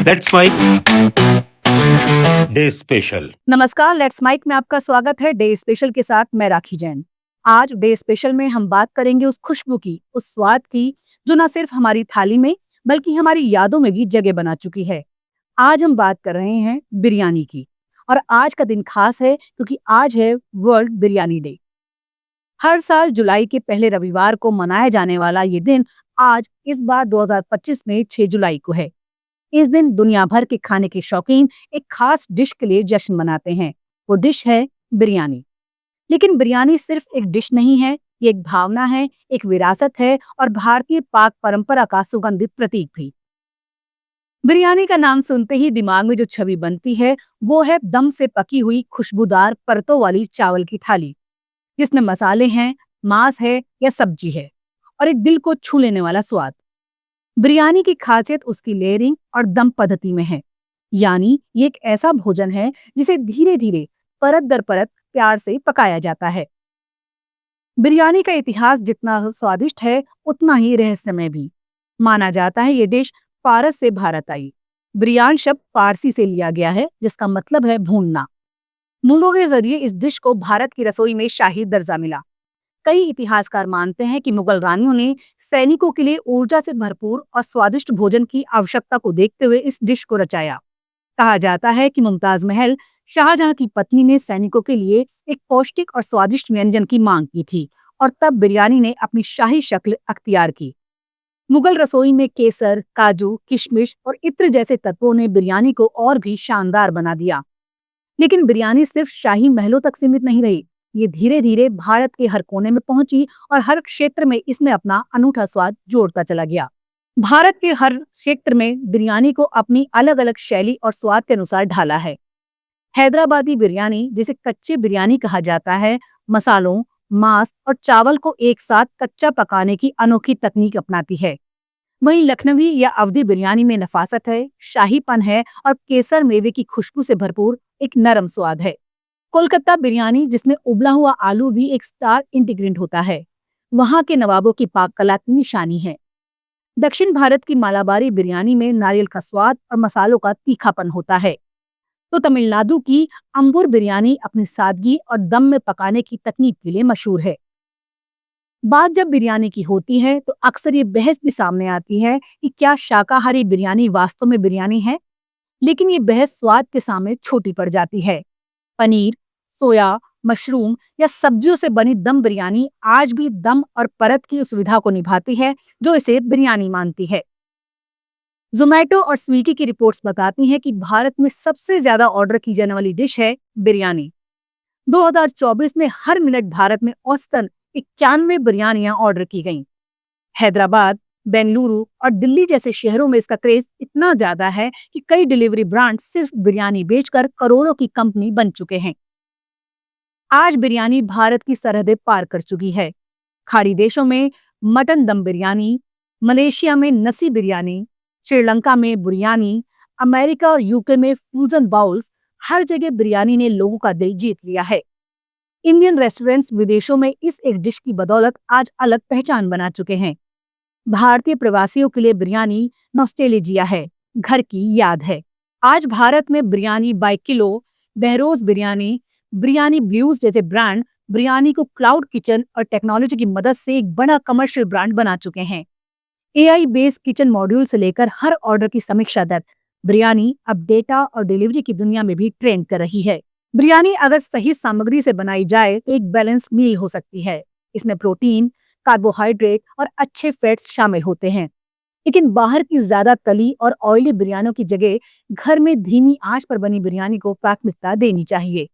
Let's mic day special. नमस्कार, let's mic में आपका स्वागत है। डे स्पेशल के साथ मैं राखी जैन। आज डे स्पेशल में हम बात करेंगे उस खुशबू की, उस स्वाद की, जो न सिर्फ हमारी थाली में बल्कि हमारी यादों में भी जगह बना चुकी है। आज हम बात कर रहे हैं बिरयानी की। और आज का दिन खास है क्योंकि आज है वर्ल्ड बिरयानी डे। हर साल जुलाई के पहले रविवार को मनाया जाने वाला ये दिन आज इस बार 2025 में 6 जुलाई को है। इस दिन दुनिया भर के खाने के शौकीन एक खास डिश के लिए जश्न मनाते हैं। वो डिश है बिरयानी। लेकिन बिरयानी सिर्फ एक डिश नहीं है, ये एक भावना है, एक विरासत है और भारतीय पाक परंपरा का सुगंधित प्रतीक भी। बिरयानी का नाम सुनते ही दिमाग में जो छवि बनती है वो है दम से पकी हुई खुशबूदार परतों वाली चावल की थाली, जिसमें मसाले हैं, मांस है या सब्जी है और एक दिल को छू लेने वाला स्वाद। बिरयानी की खासियत उसकी लेयरिंग और दम पद्धति में है। यानी ये एक ऐसा भोजन है जिसे धीरे धीरे परत दर परत प्यार से पकाया जाता है। बिरयानी का इतिहास जितना स्वादिष्ट है उतना ही रहस्यमय भी। माना जाता है ये डिश फारस से भारत आई। बिरयान शब्द फारसी से लिया गया है जिसका मतलब है भूनना। मुगलों के जरिए इस डिश को भारत की रसोई में शाही दर्जा मिला। कई इतिहासकार मानते हैं कि मुगल रानियों ने सैनिकों के लिए ऊर्जा से भरपूर और स्वादिष्ट भोजन की आवश्यकता को देखते हुए इस डिश को रचाया। कहा जाता है कि मुमताज महल शाहजहां की पत्नी ने सैनिकों के लिए एक पौष्टिक और स्वादिष्ट व्यंजन की मांग की थी और तब बिरयानी ने अपनी शाही शक्ल अख्तियार की। मुगल रसोई में केसर, काजू, किशमिश और इत्र जैसे तत्वों ने बिरयानी को और भी शानदार बना दिया। लेकिन बिरयानी सिर्फ शाही महलों तक सीमित नहीं रही। ये धीरे धीरे भारत के हर कोने में पहुंची और हर क्षेत्र में इसने अपना अनूठा स्वाद जोड़ता चला गया। भारत के हर क्षेत्र में बिरयानी को अपनी अलग अलग शैली और स्वाद के अनुसार ढाला है। हैदराबादी बिरयानी, जिसे कच्चे बिरयानी कहा जाता है, मसालों, मांस और चावल को एक साथ कच्चा पकाने की अनोखी तकनीक अपनाती है। वहीं लखनवी या अवधी बिरयानी में नफासत है, शाहीपन है और केसर मेवे की खुशबू से भरपूर एक नरम स्वाद है। कोलकाता बिरयानी, जिसमें उबला हुआ आलू भी एक स्टार इंटीग्रेंट होता है, वहां के नवाबों की पाक कला की निशानी है। दक्षिण भारत की मालाबारी बिरयानी में नारियल का स्वाद और मसालों का तीखापन होता है। तो तमिलनाडु की अंबुर बिरयानी अपनी सादगी और दम में पकाने की तकनीक के लिए मशहूर है। बात जब बिरयानी की होती है तो अक्सर ये बहस भी सामने आती है कि क्या शाकाहारी बिरयानी वास्तव में बिरयानी है। लेकिन ये बहस स्वाद के सामने छोटी पड़ जाती है। पनीर, सोया, मशरूम या सब्जियों से बनी दम बिरयानी आज भी दम और परत की उस सुविधा को निभाती है जो इसे बिरयानी मानती है। जोमैटो और स्विगी की रिपोर्ट्स बताती हैं कि भारत में सबसे ज्यादा ऑर्डर की जाने वाली डिश है बिरयानी। 2024 में हर मिनट भारत में औसतन 91 बिरयानियां ऑर्डर की गईं। हैदराबाद, बेंगलुरु और दिल्ली जैसे शहरों में इसका क्रेज इतना ज्यादा है कि कई डिलीवरी ब्रांड सिर्फ बिरयानी बेचकर करोड़ों की कंपनी बन चुके हैं। आज बिरयानी भारत की सरहदें पार कर चुकी है। खाड़ी देशों में मटन दम बिरयानी, मलेशिया में नसी बिरयानी, श्रीलंका में बुरियानी, अमेरिका और यूके में फ्यूजन बाउल्स, हर जगह बिरयानी ने लोगों का दिल जीत लिया है। इंडियन रेस्टोरेंट्स विदेशों में इस एक डिश की बदौलत आज अलग पहचान बना चुके हैं। भारतीय प्रवासियों के लिए बिरयानी नॉस्टैल्जिया है, घर की याद है। आज भारत में biryani by kilo, Behroz biryani, biryani blues जैसे ब्रांड बिरयानी को क्लाउड किचन और टेक्नोलॉजी की मदद से एक बड़ा कमर्शियल ब्रांड बना चुके हैं। एआई बेस्ड किचन मॉड्यूल से लेकर हर ऑर्डर की समीक्षा तक बिरयानी अब डेटा और डिलीवरी की दुनिया में भी ट्रेंड कर रही है। बिरयानी अगर सही सामग्री से बनाई जाए तो एक बैलेंस मील हो सकती है। इसमें प्रोटीन, कार्बोहाइड्रेट और अच्छे फैट्स शामिल होते हैं। लेकिन बाहर की ज्यादा तली और ऑयली बिरयानियों की जगह घर में धीमी आंच पर बनी बिरयानी को प्राथमिकता देनी चाहिए।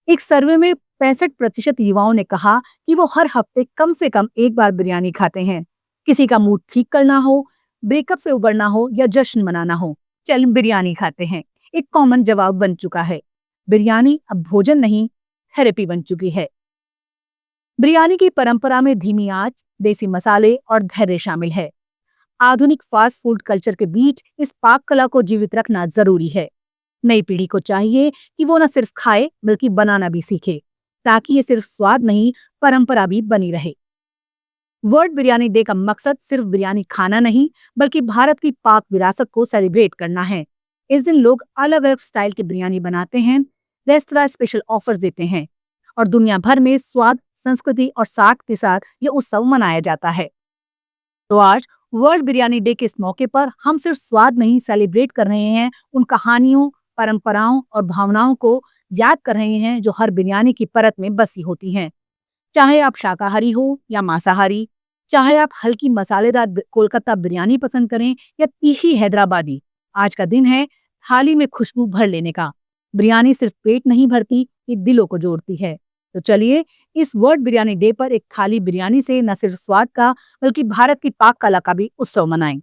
एक सर्वे में 65% युवाओं ने कहा कि वो हर हफ्ते कम से कम एक बार बिरयानी खाते हैं। किसी का मूड ठीक करना हो, ब्रेकअप से उबरना हो या जश्न मनाना हो, चल बिरयानी खाते हैं, एक कॉमन जवाब बन चुका है। बिरयानी अब भोजन नहीं, थेरेपी बन चुकी है। बिरयानी की परंपरा में धीमी आंच, देसी मसाले और धैर्य शामिल है। आधुनिक फास्ट फूड कल्चर के बीच इस पाक कला को जीवित रखना जरूरी है। नई पीढ़ी को चाहिए कि वो न सिर्फ खाए बल्कि बनाना भी सीखे, ताकि ये सिर्फ स्वाद नहीं, परंपरा भी बनी रहे। वर्ल्ड बिरयानी डे का मकसद सिर्फ बिरयानी खाना नहीं, बल्कि भारत की पाक विरासत को सेलिब्रेट करना है। इस दिन लोग अलग अलग स्टाइल की बिरयानी बनाते हैं, रेस्तरां स्पेशल ऑफर्स देते हैं और दुनिया भर में स्वाद, संस्कृति और साथ के साथ ये उत्सव मनाया जाता है। तो आज वर्ल्ड बिरयानी डे के इस मौके पर हम सिर्फ स्वाद नहीं सेलिब्रेट कर रहे हैं, उन कहानियों, परंपराओं और भावनाओं को याद कर रहे हैं जो हर बिरयानी की परत में बसी होती हैं। चाहे आप शाकाहारी हो या मांसाहारी, चाहे आप हल्की मसालेदार कोलकाता बिरयानी पसंद करें या तीखी हैदराबादी, आज का दिन है थाली में खुशबू भर लेने का। बिरयानी सिर्फ पेट नहीं भरती, ये दिलों को जोड़ती है। तो चलिए इस वर्ल्ड बिरयानी डे पर एक थाली बिरयानी से न सिर्फ स्वाद का, बल्कि भारत की पाक कला का भी उत्सव मनाएं।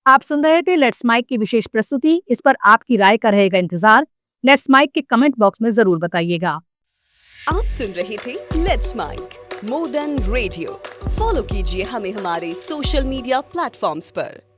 आप सुन रहे थे लेट्स माइक की विशेष प्रस्तुति। इस पर आपकी राय का रहेगा इंतजार। लेट्स माइक के कमेंट बॉक्स में जरूर बताइएगा। आप सुन रहे थे let's mic more than radio. Follow कीजिए हमें हमारे सोशल मीडिया प्लेटफॉर्म्स पर।